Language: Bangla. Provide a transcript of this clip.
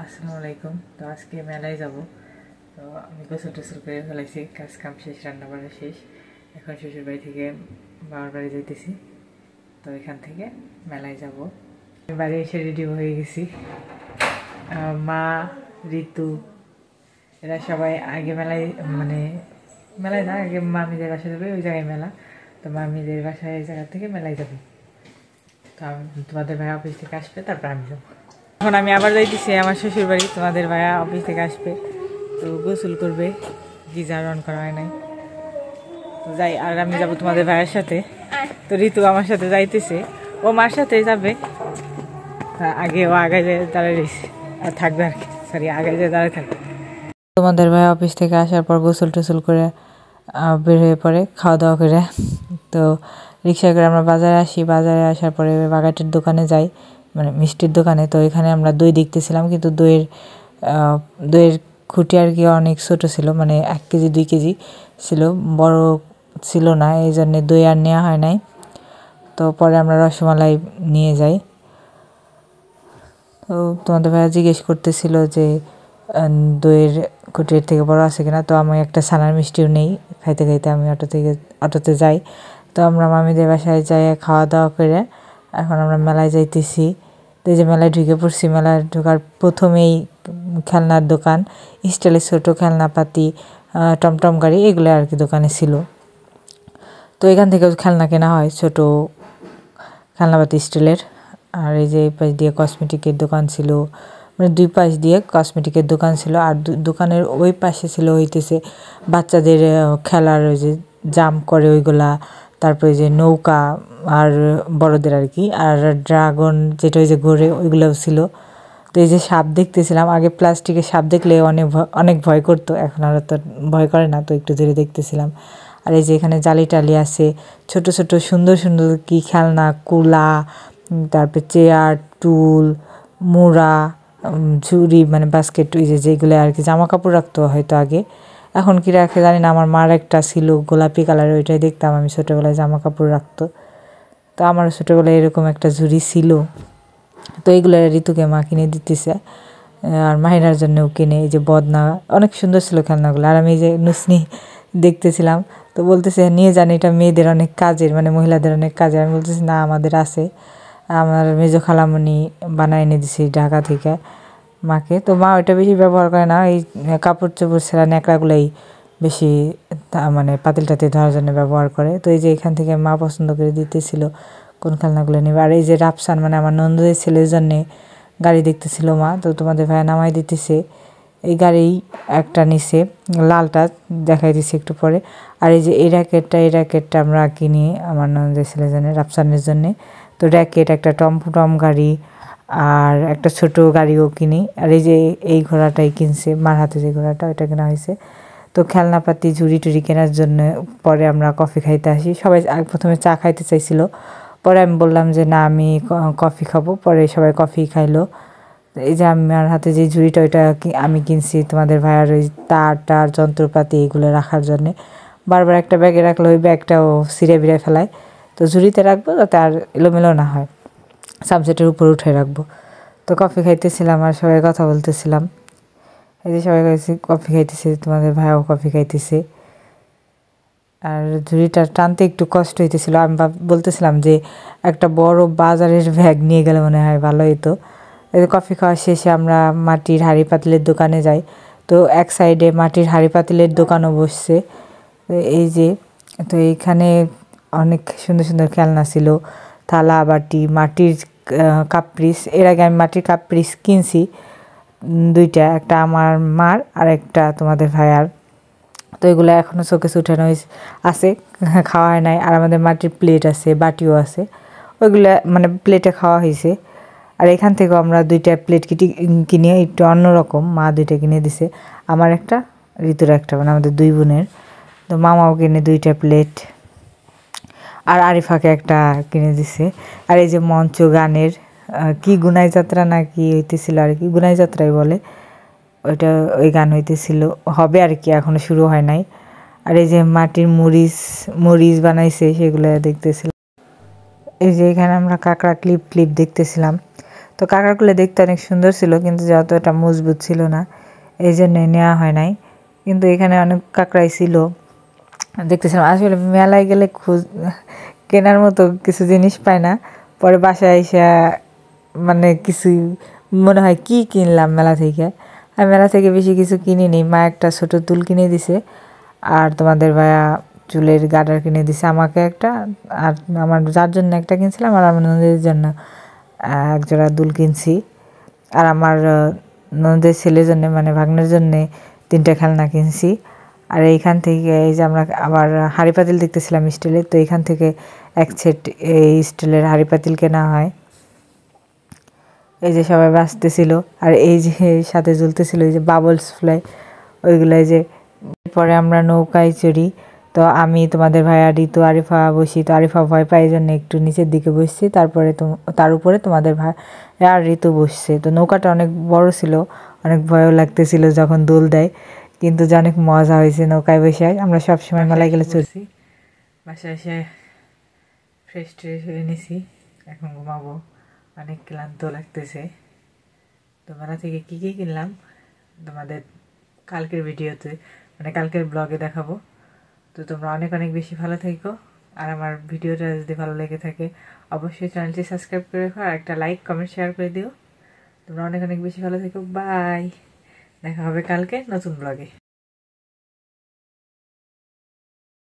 আসসালামু আলাইকুম। তো আজকে মেলায় যাব। তো আমি গোসল টোসল করে ফেলাইছি, কাজ কাম শেষ, রান্না বান্না শেষ। এখন শ্বশুর বাড়ি থেকে বাবার বাড়ি যাইতেছি। তো এখান থেকে মেলায় যাব। বাড়ি এসে রেডি হয়ে গেছি। মা, ঋতু এরা সবাই আগে মেলায় মেলায় না, আগে মামিদের বাসায় যাবে, ওই জায়গায় মেলা। তো মামিদের বাসায় এই জায়গা থেকে মেলায় যাবে। তো আমি তোমাদের ভাই অফিস থেকে আসবে, তারপর আমি যাবো। এখন আমি আবার যাইতেছি আমার শ্বশুর বাড়ি। তোমাদের ভাইয়া অফিস থেকে আসবে, তো গোসল করবে, গিজার অন করা হয় নাই। তো যাই, আর আমি যাবো তোমাদের ভাইয়ের সাথে। তো ঋতু আমার সাথে যাইতেছে, ও মার সাথে যাবে। আগে ও আগায় যায় দাঁড়ায় রয়েছে আর থাকবে আর কি, সরি আগায় যায় দাঁড়ায় থাকবে। তোমাদের ভাই অফিস থেকে আসার পর গোসল টোসল করে বের হয়ে পড়ে, খাওয়া দাওয়া করে। তো রিক্সায় করে আমরা বাজারে আসি। বাজারে আসার পরে বাগাটের দোকানে যাই, মানে মিষ্টির দোকানে। তো এখানে আমরা দই দেখতেছিলাম, কিন্তু দইয়ের খুঁটি আর কি অনেক ছোটো ছিল, মানে 1 কেজি 2 কেজি ছিল, বড় ছিল না, এই জন্যে দই আর নেওয়া হয় নাই। তো পরে আমরা রসমালাই নিয়ে যাই। তো তোমাদের ভাইয়া জিজ্ঞেস করতেছিল যে দইয়ের খুঁটির থেকে বড় আছে কিনা। তো আমি একটা ছানার মিষ্টিও নেই, খাইতে খাইতে আমি অটোতে যাই। তো আমরা মামিদের বাসায় যাই, খাওয়া দাওয়া করে এখন আমরা মেলায় যাইতেছি। তো এই যে মেলায় ঢুকে পড়ছি। মেলায় ঢোকার প্রথমেই খেলনার দোকান, স্টাইলের ছোটো খেলনাপাতি, টমটম গাড়ি, এগুলো আর কি দোকানে ছিল। তো এখান থেকে খেলনা কেনা হয়, ছোট খেলনাপাতি স্টাইলের। আর এই যে এই পাশ দিয়ে কসমেটিকের দোকান ছিল, মানে 2 পাশ দিয়ে কসমেটিকের দোকান ছিল। আর দোকানের ওই পাশে ছিল হইতেছে বাচ্চাদের খেলার, ওই যে জাম্প করে ওইগুলা, তারপরে যে নৌকা, আর বড়দের আর কি, আর ড্রাগন যেটা ওই যে ঘোরে, ওইগুলোও ছিল। তো এই যে সাপ দেখতেছিলাম, আগে প্লাস্টিকের সাপ দেখলে অনেক ভয় করতো, এখন আর তো ভয় করে না। তো একটু ধরে দেখতেছিলাম। আর এই যে এখানে জালি টালি আছে, ছোট ছোট সুন্দর সুন্দর কি খেলনা, কুলা, তারপর চেয়ার, টুল, মুড়া, ঝুড়ি, মানে বাস্কেট, ওই যেগুলো আর কি জামা কাপড় রাখতো হয়তো আগে, এখন কি রাখে জানি না। আমার মার একটা ছিল গোলাপি কালারের, ওইটাই দেখতাম আমি ছোটোবেলায়, জামা কাপড় রাখতো। তো আমারও ছোটোবেলায় এরকম একটা ঝুড়ি ছিল। তো এইগুলো ঋতুকে মা কিনে দিতেছে, আর মাহিরার জন্যও কিনে। এই যে বদনা, অনেক সুন্দর ছিল খেলনাগুলো। আর আমি এই যে নুসনি দেখতেছিলাম, তো বলতেছে নিয়ে যান, এটা মেয়েদের অনেক কাজের, মানে মহিলাদের অনেক কাজের। আমি বলতেছি না, আমাদের আছে। আমার মেজো খালামণি বানায় এনে দিছি ঢাকা থেকে মাকে। তো মা ওইটা বেশি ব্যবহার করে না, এই কাপড় চোপড় ছেঁড়া ন্যাকড়াগুলাই বেশি মানে পাতিলটাতে ধরার জন্য ব্যবহার করে। তো এই যে এখান থেকে মা পছন্দ করে দিতেছিল কোন খেলনাগুলো নেবে। আর এই যে রাফসান, মানে আমার নন্দদের ছেলের জন্যে গাড়ি দেখতেছিল মা। তো তোমাদের ভাইয়া নামাই দিতেছে, এই গাড়ি একটা নিচে লালটা দেখাই দিচ্ছে একটু পরে। আর এই যে এই র্যাকেটটা আমরা কিনি আমার নন্দদের ছেলের জন্য, রাফসানের জন্যে। তো র্যাকেট, একটা টম গাড়ি, আর একটা ছোট গাড়িও কিনি। আর এই যে এই ঘোড়াটাই কিনছে, মার হাতে যে ঘোড়াটা, ওইটা কেনা হয়েছে। তো খেলনাপাতি ঝুড়ি টুড়ি কেনার জন্য পরে আমরা কফি খাইতে আসি। সবাই প্রথমে চা খাইতে চাইছিল, পরে আমি বললাম যে না, আমি কফি খাবো। পরে সবাই কফি খাইলো। এই যে আমার হাতে যে ঝুড়িটা, ওইটা আমি কিনছি তোমাদের ভাইয়ার ওই তার যন্ত্রপাতি এগুলো রাখার জন্যে। বারবার একটা ব্যাগে রাখলে ওই ব্যাগটাও ছিঁড়ে বিড়ে ফেলায়। তো ঝুড়িতে রাখবো যাতে আর এলোমেলো না হয়, সাবজেক্টের উপর উঠে রাখবো। তো কফি খাইতেছিলাম আর সবাই কথা বলতেছিলাম। এই যে সবাই কফি খাইতেছে, তোমাদের ভাইয়াও কফি খাইতেছে। আর ঝুড়িটা টানতে একটু কষ্ট হইতেছিল। আমি বলতেছিলাম যে একটা বড় বাজারের ব্যাগ নিয়ে গেলে মনে হয় ভালো হতো। এই কফি খাওয়া শেষে আমরা মাটির হাঁড়ি পাতিলের দোকানে যাই। তো এক সাইডে মাটির হাঁড়ি পাতিলের দোকানও বসছে। এই যে, তো এইখানে অনেক সুন্দর সুন্দর খেলনা ছিল, থালা বাটি, মাটির কাপ্রিস। এর আগে আমি মাটির কাপ্রিস কিনছি 2টা, একটা আমার মার আর একটা তোমাদের ভাইয়ার। তো এগুলো এখনও শোকেসে উঠানো আছে, খাওয়া হয় নাই। আর আমাদের মাটির প্লেট আছে, বাটিও আছে, ওইগুলো মানে প্লেটে খাওয়া হয়েছে। আর এখান থেকেও আমরা 2টা প্লেট কিনে, একটু অন্যরকম, মা 2টা কিনে দিছে, আমার একটা, ঋতুর একটা, মানে আমাদের 2 বোনের। তো মামাও কিনে 2টা প্লেট, আর আরিফাকে একটা কিনে দিছে। আর এই যে মঞ্চ গানের কি গুনাই যাত্রা না কি হইতেছিল আর কি, গুনাই যাত্রাই বলে ওইটা, ওই গান হইতেছিল, হবে আর কি, এখনো শুরু হয় নাই। আর এই যে মাটির মরিচ বানাইছে, সেগুলো দেখতেছিলাম। এই যে এখানে আমরা কাঁকড়া ক্লিপ দেখতেছিলাম। তো কাঁকড়াগুলো দেখতে অনেক সুন্দর ছিল, কিন্তু যেহেতু এটা মজবুত ছিল না এই জন্য নেওয়া হয় নাই। কিন্তু এখানে অনেক কাঁকড়াই ছিল, দেখতেছিলাম। আসলে মেলায় গেলে কেনার মতো কিছু জিনিস পায় না, পরে বাসায় এসে মানে কিছু মনে হয় কি কিনলাম মেলা থেকে। আর মেলা থেকে বেশি কিছু কিনিনি, মা একটা ছোট দুল কিনে দিছে আর তোমাদের ভাইয়া চুলের গার্ডার কিনে দিছে আমাকে একটা, আর আমার যার জন্য একটা কিনছিলাম আর আমার ননদের জন্য একজোড়া দুল কিনছি। আর আমার ননদের ছেলের জন্য মানে ভাগ্নের জন্যে 3টা খেলনা কিনছি। আর এইখান থেকে এই যে আমরা আবার হাঁড়ি পাতিল দেখতেছিলাম স্টিলের, তো এইখান থেকে এক সেট এই স্টিলের হাঁড়ি পাতিল কেনা হয়। এই যে সবাই বাঁচতেছিল, আর এই যে সাথে ঝুলতেছিল এই যে বাবলস ফ্লাই, ওইগুলো যে। পরে আমরা নৌকায় চড়ি, তো আমি তোমাদের ভাইয়া ঋতু আরিফা বসি। তো আরিফা ভয় পাই জন্য একটু নিচের দিকে বসছি, তারপরে তার উপরে তোমাদের ভাইয়া আর ঋতু বসছে। তো নৌকাটা অনেক বড় ছিল, অনেক ভয়ও লাগতেছিল যখন দোল দেয়, কিন্তু যে অনেক মজা হয়েছে নৌকায় বসে। আমরা সবসময় মেলায় গেলে চলছি। বাসায় এসে ফ্রেশ ট্রেশ হয়ে নিছি, এখন ঘুমাবো, অনেক ক্লান্ত লাগতেছে। তো মেলা থেকে কী কী কিনলাম তোমাদের কালকের ভিডিওতে মানে কালকের ব্লগে দেখাবো। তো তোমরা অনেক অনেক বেশি ভালো থেকো, আর আমার ভিডিওটা যদি ভালো লেগে থাকে অবশ্যই চ্যানেলটি সাবস্ক্রাইব করে রাখো, আর একটা লাইক কমেন্ট শেয়ার করে দিও। তোমরা অনেক অনেক বেশি ভালো থেকো, বাই। দেখা হবে কালকে নতুন ব্লগে।